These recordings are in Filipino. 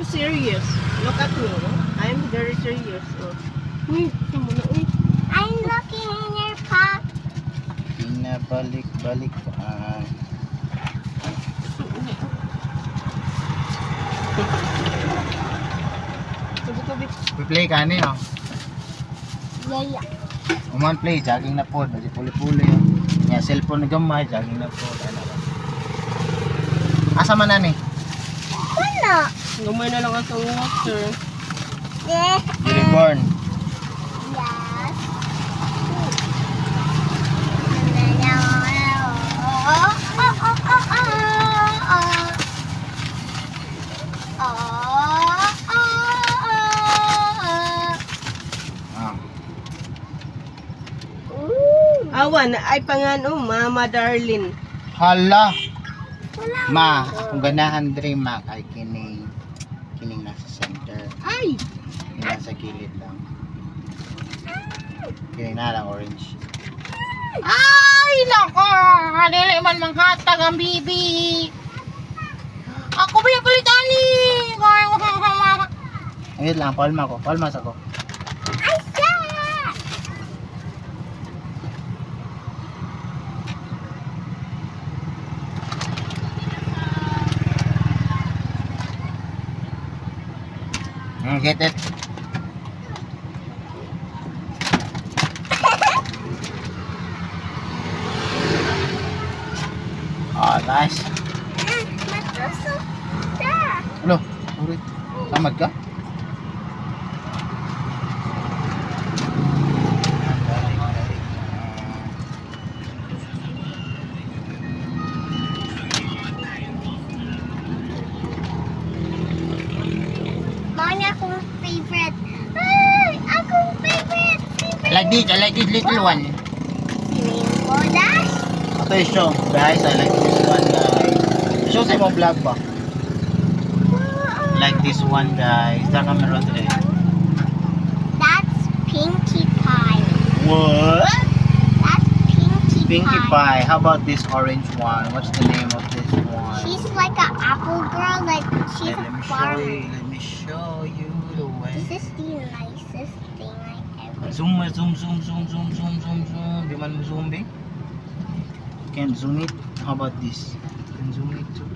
serious. Look at me. I'm very serious. Uy, sama na. Uy. I'm looking in your pot. Pinabalik-balik pa. Tubig. Play ka niyo. Yeah. Uman play, jogging na po. Basi puli-puli yun. Nga, cellphone na gamay, jogging na po. Asa man na ni? Wala. Gamay na lang ang water. Yeah. Reborn. Yes. Awan, ay pangano, Mama Darlene. Hala! Wala. Ma, kung ganahan dre ma, kay kining nasa center. Ay! Kining nasa gilid lang. Kining na lang orange. Ay, nako! Dili man manghatag ang bibi. Ako ba yung kulitani? Ayun lang, palma ko. Palmas ako. I said. Get it? Oh, nice. Ano? Ulit. Tamad ka? Mami, akong favorite. Ay, akong favorite. I like this little one. Rainbow Dash. Ito yung show. Guys, I like this one, guys. Show sa imong vlog ba? Like this one, guys. Sa camera today. That's Pinkie Pie. What? That's Pinkie Pie. How about this orange one? What's the name of this one? She's like an apple girl, like she's Let a me show farmer. you. Let me show you the way. This is the nicest thing I ever. Zoom. Di man mo zoom, babe? Can zoom it? How about this? Can zoom it too?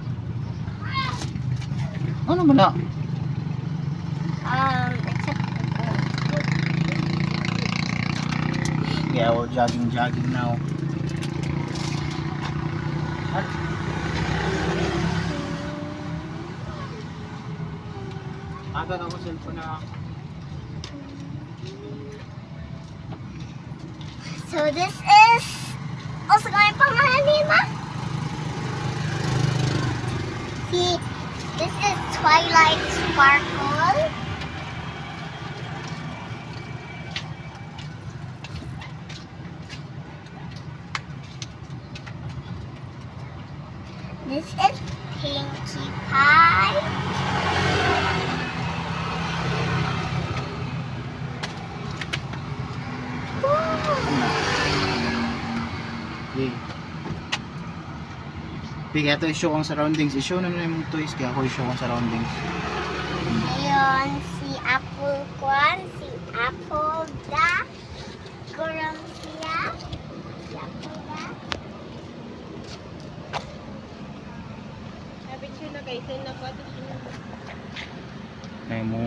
Ano mo na? Except Yeah, we're jogging now. Agad ako cellphone na. so this is also going pangalan ni Ma. See, this is Twilight Sparkle. This is Pinkie Pie. Okay. Bigay ito i-show ang surroundings. I-show na na yung toys kaya ako i-show ang surroundings. Ayun, si Apple Kwan, si Apple Da, Guram siya, si Apple Da. Sabi siya na kayo, send na ko. Ay mo.